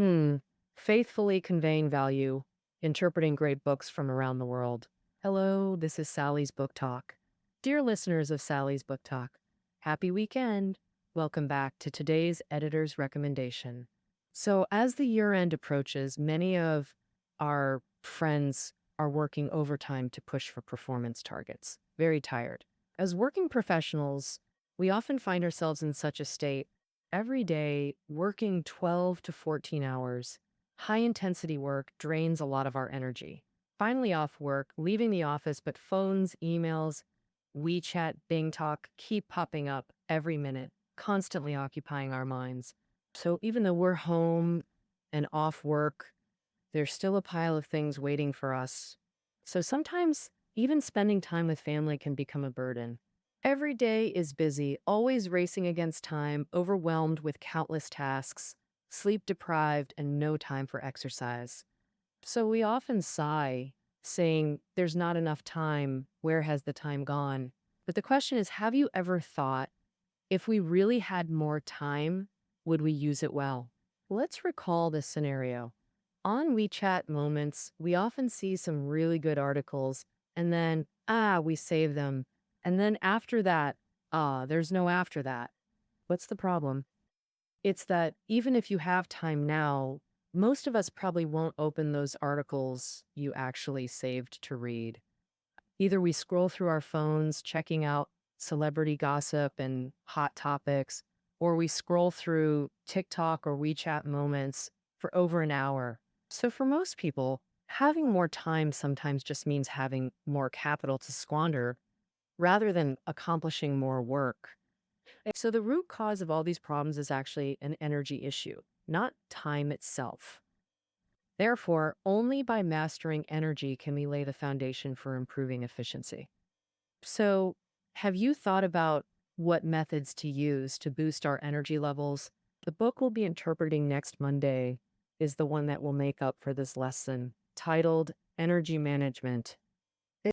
Hmm. Faithfully conveying value, interpreting great books from around the world. Hello, this is Sally's Book Talk. Dear listeners of Sally's Book Talk, happy weekend. Welcome back to today's editor's recommendation. So, as the year end approaches, many of our friends are working overtime to push for performance targets. Very tired. As working professionals, we often find ourselves in such a state every day, working 12 to 14 hours, high intensity work drains a lot of our energy. Finally, off work, leaving the office, but phones, emails, WeChat, Bing Talk keep popping up every minute, constantly occupying our minds. So even though we're home and off work, there's still a pile of things waiting for us. So sometimes even spending time with family can become a burden. Every day is busy, always racing against time, overwhelmed with countless tasks, sleep deprived, and no time for exercise. So we often sigh, saying, "There's not enough time. Where has the time gone?" But the question is, have you ever thought, if we really had more time, would we use it well? Let's recall this scenario. On WeChat Moments, we often see some really good articles, and then, we save them. And then after that, there's no after that. What's the problem? It's that even if you have time now, most of us probably won't open those articles you actually saved to read. Either we scroll through our phones, checking out celebrity gossip and hot topics, or we scroll through TikTok or WeChat Moments for over an hour. So for most people, having more time sometimes just means having more capital to squander rather than accomplishing more work. So the root cause of all these problems is actually an energy issue, not time itself. Therefore, only by mastering energy can we lay the foundation for improving efficiency. So, have you thought about what methods to use to boost our energy levels? The book we'll be interpreting next Monday is the one that will make up for this lesson, titled Energy Management.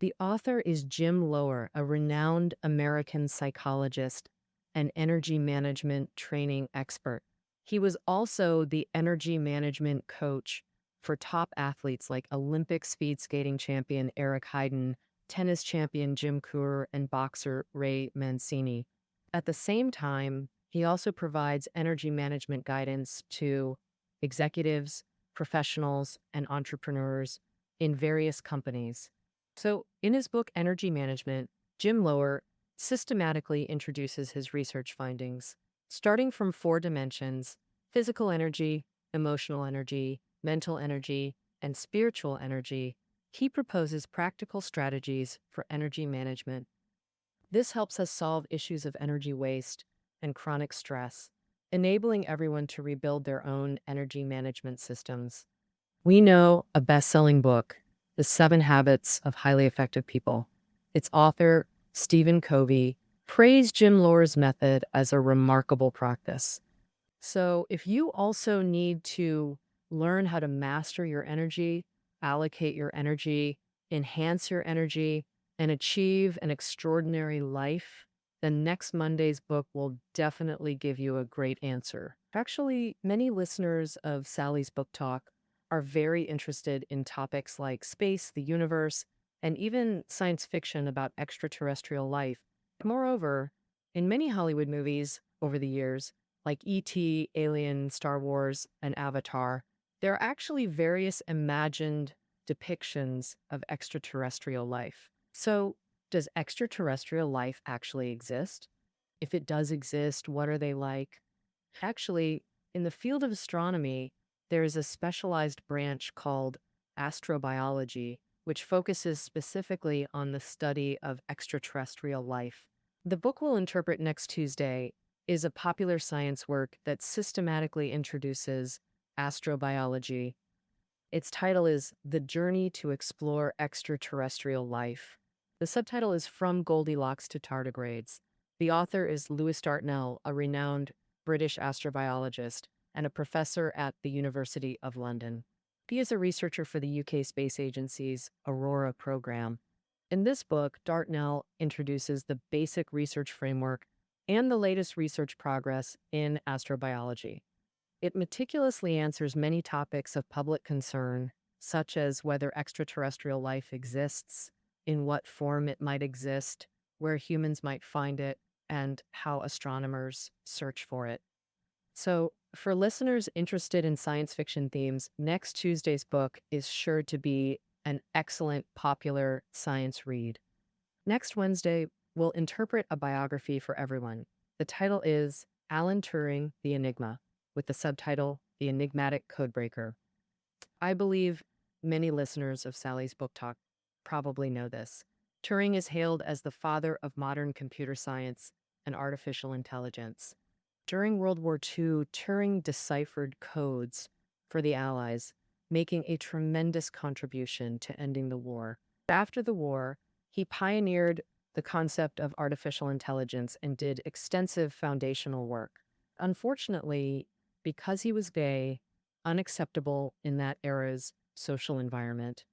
The author is Jim Lower, a renowned American psychologist and energy management training expert. He was also the energy management coach for top athletes like Olympic speed skating champion Eric Heiden, tennis champion Jim Courier, and boxer Ray Mancini. At the same time, he also provides energy management guidance to executives, professionals, and entrepreneurs in various companies. So, in his book Energy Management, Jim Lower systematically introduces his research findings, starting from four dimensions: physical energy, emotional energy, mental energy, and spiritual energy. He proposes practical strategies for energy management. This helps us solve issues of energy waste and chronic stress, enabling everyone to rebuild their own energy management systems. We know a best-selling book, The 7 Habits of Highly Effective People. Its author, Stephen Covey, praised Jim Lower's method as a remarkable practice. So if you also need to learn how to master your energy, allocate your energy, enhance your energy, and achieve an extraordinary life, then next Monday's book will definitely give you a great answer. Actually, many listeners of Sally's Book Talk are very interested in topics like space, the universe, and even science fiction about extraterrestrial life. Moreover, in many Hollywood movies over the years, like E.T., Alien, Star Wars, and Avatar, there are actually various imagined depictions of extraterrestrial life. So, does extraterrestrial life actually exist? If it does exist, what are they like? Actually, in the field of astronomy, there is a specialized branch called astrobiology, which focuses specifically on the study of extraterrestrial life. The book we'll interpret next Tuesday is a popular science work that systematically introduces astrobiology. Its title is The Journey to Explore Extraterrestrial Life. The subtitle is From Goldilocks to Tardigrades. The author is Lewis Dartnell, a renowned British astrobiologist and a professor at the University of London. He is a researcher for the UK Space Agency's Aurora program. In this book, Dartnell introduces the basic research framework and the latest research progress in astrobiology. It meticulously answers many topics of public concern, such as whether extraterrestrial life exists, in what form it might exist, where humans might find it, and how astronomers search for it. So, for listeners interested in science fiction themes, next Tuesday's book is sure to be an excellent popular science read. Next Wednesday, we'll interpret a biography for everyone. The title is Alan Turing, The Enigma, with the subtitle The Enigmatic Codebreaker. I believe many listeners of Sally's Book Talk probably know this. Turing is hailed as the father of modern computer science and artificial intelligence. During World War II, Turing deciphered codes for the Allies, making a tremendous contribution to ending the war. After the war, he pioneered the concept of artificial intelligence and did extensive foundational work. Unfortunately, because he was gay, unacceptable in that era's social environment,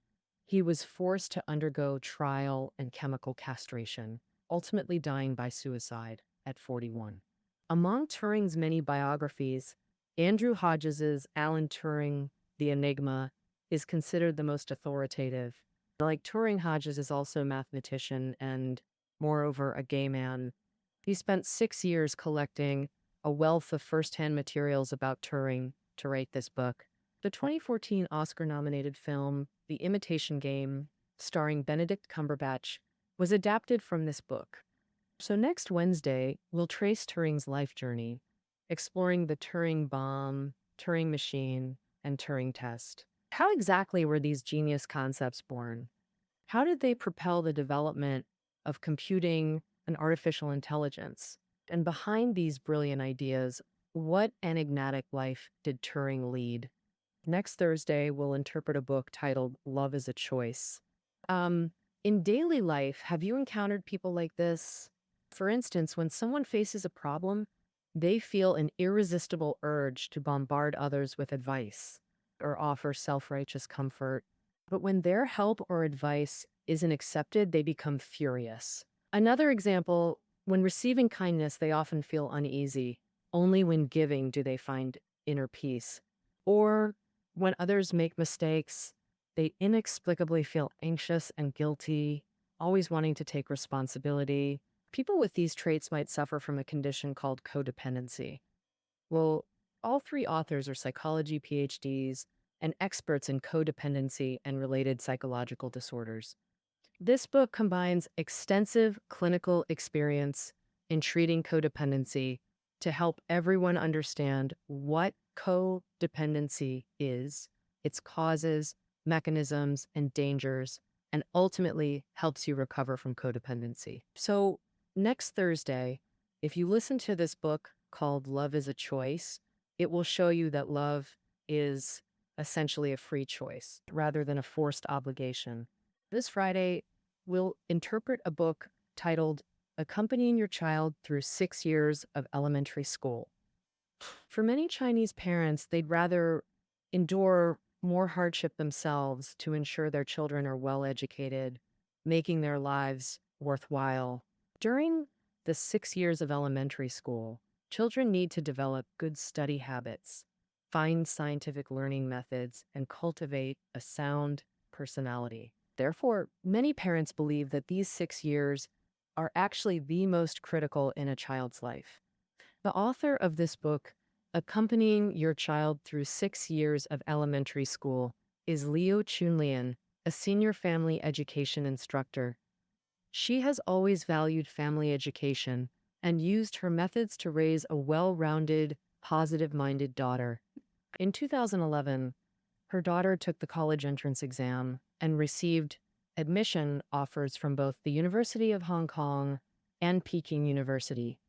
he was forced to undergo trial and chemical castration, ultimately dying by suicide at 41. Among Turing's many biographies, Andrew Hodges's Alan Turing, The Enigma, is considered the most authoritative. Like Turing, Hodges is also a mathematician and, moreover, a gay man. He spent 6 years collecting a wealth of first-hand materials about Turing to write this book. The 2014 Oscar-nominated film, The Imitation Game, starring Benedict Cumberbatch, was adapted from this book. So next Wednesday, we'll trace Turing's life journey, exploring the Turing bomb, Turing machine, and Turing test. How exactly were these genius concepts born? How did they propel the development of computing and artificial intelligence? And behind these brilliant ideas, what enigmatic life did Turing lead? Next Thursday, we'll interpret a book titled Love is a Choice. In daily life, have you encountered people like this? For instance, when someone faces a problem, they feel an irresistible urge to bombard others with advice or offer self-righteous comfort. But when their help or advice isn't accepted, they become furious. Another example, when receiving kindness, they often feel uneasy. Only when giving do they find inner peace. Or when others make mistakes, they inexplicably feel anxious and guilty, always wanting to take responsibility. People with these traits might suffer from a condition called codependency. Well, all three authors are psychology PhDs and experts in codependency and related psychological disorders. This book combines extensive clinical experience in treating codependency to help everyone understand what codependency is, its causes, mechanisms, and dangers, and ultimately helps you recover from codependency. So, next Thursday, if you listen to this book called Love is a Choice, it will show you that love is essentially a free choice rather than a forced obligation. This Friday, we'll interpret a book titled Accompanying Your Child Through 6 Years of Elementary School. For many Chinese parents, they'd rather endure more hardship themselves to ensure their children are well educated, making their lives worthwhile. During the 6 years of elementary school, children need to develop good study habits, find scientific learning methods, and cultivate a sound personality. Therefore, many parents believe that these 6 years are actually the most critical in a child's life. The author of this book, Accompanying Your Child Through 6 Years of Elementary School, is Liu Chunlian, a senior family education instructor. She has always valued family education and used her methods to raise a well-rounded, positive-minded daughter. In 2011, her daughter took the college entrance exam and received admission offers from both the University of Hong Kong and Peking University.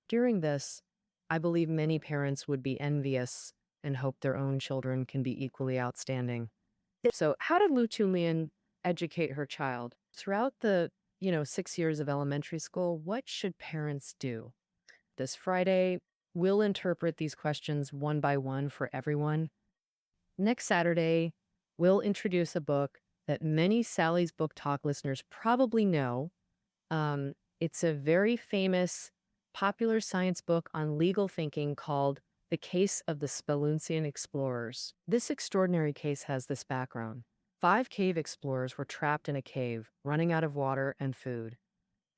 During this, I believe many parents would be envious and hope their own children can be equally outstanding. So, how did Lu Chunlian educate her child? Throughout the 6 years of elementary school, what should parents do? This Friday, we'll interpret these questions one by one for everyone. Next Saturday, we'll introduce a book that many Sally's Book Talk listeners probably know. It's a very famous, popular science book on legal thinking called The case of the Speluncean explorers. This extraordinary case has this background. 5 cave explorers were trapped in a cave, running out of water and food.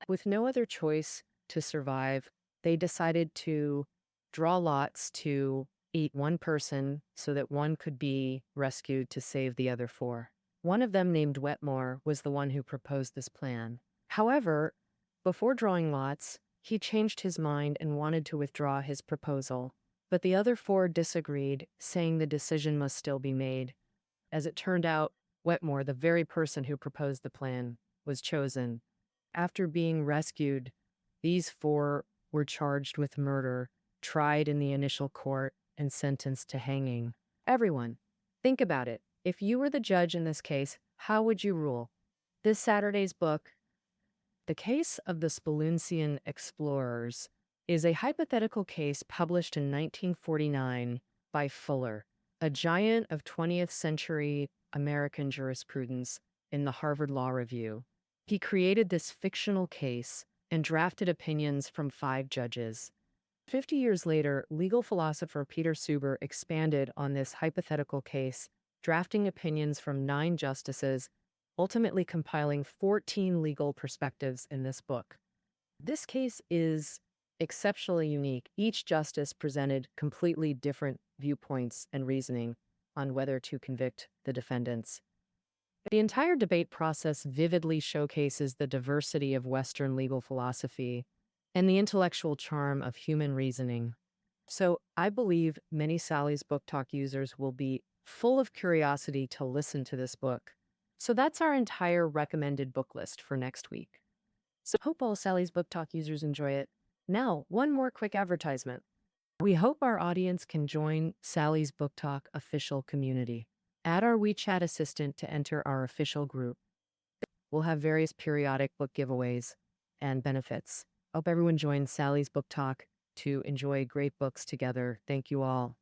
With no other choice to survive, they decided to draw lots to eat one person so that one could be rescued to save the other 4. One of them, named Wetmore, was the one who proposed this plan. However, before drawing lots, he changed his mind and wanted to withdraw his proposal. But the other 4 disagreed, saying the decision must still be made. As it turned out, Wetmore, the very person who proposed the plan, was chosen. After being rescued, these 4 were charged with murder, tried in the initial court, and sentenced to hanging. Everyone, think about it. If you were the judge in this case, how would you rule? This Saturday's book, The Case of the Speluncean Explorers, is a hypothetical case published in 1949 by Fuller, a giant of 20th century American jurisprudence in the Harvard Law Review. He created this fictional case and drafted opinions from 5 judges. 50 years later, legal philosopher Peter Suber expanded on this hypothetical case, drafting opinions from 9 justices, ultimately compiling 14 legal perspectives in this book. This case is exceptionally unique. Each justice presented completely different viewpoints and reasoning on whether to convict the defendants. The entire debate process vividly showcases the diversity of Western legal philosophy and the intellectual charm of human reasoning. So I believe many Sally's Book Talk users will be full of curiosity to listen to this book. So that's our entire recommended book list for next week. So hope all Sally's Book Talk users enjoy it. Now, one more quick advertisement. We hope our audience can join Sally's Book Talk official community. Add our WeChat assistant to enter our official group. We'll have various periodic book giveaways and benefits. Hope everyone joins Sally's Book Talk to enjoy great books together. Thank you all.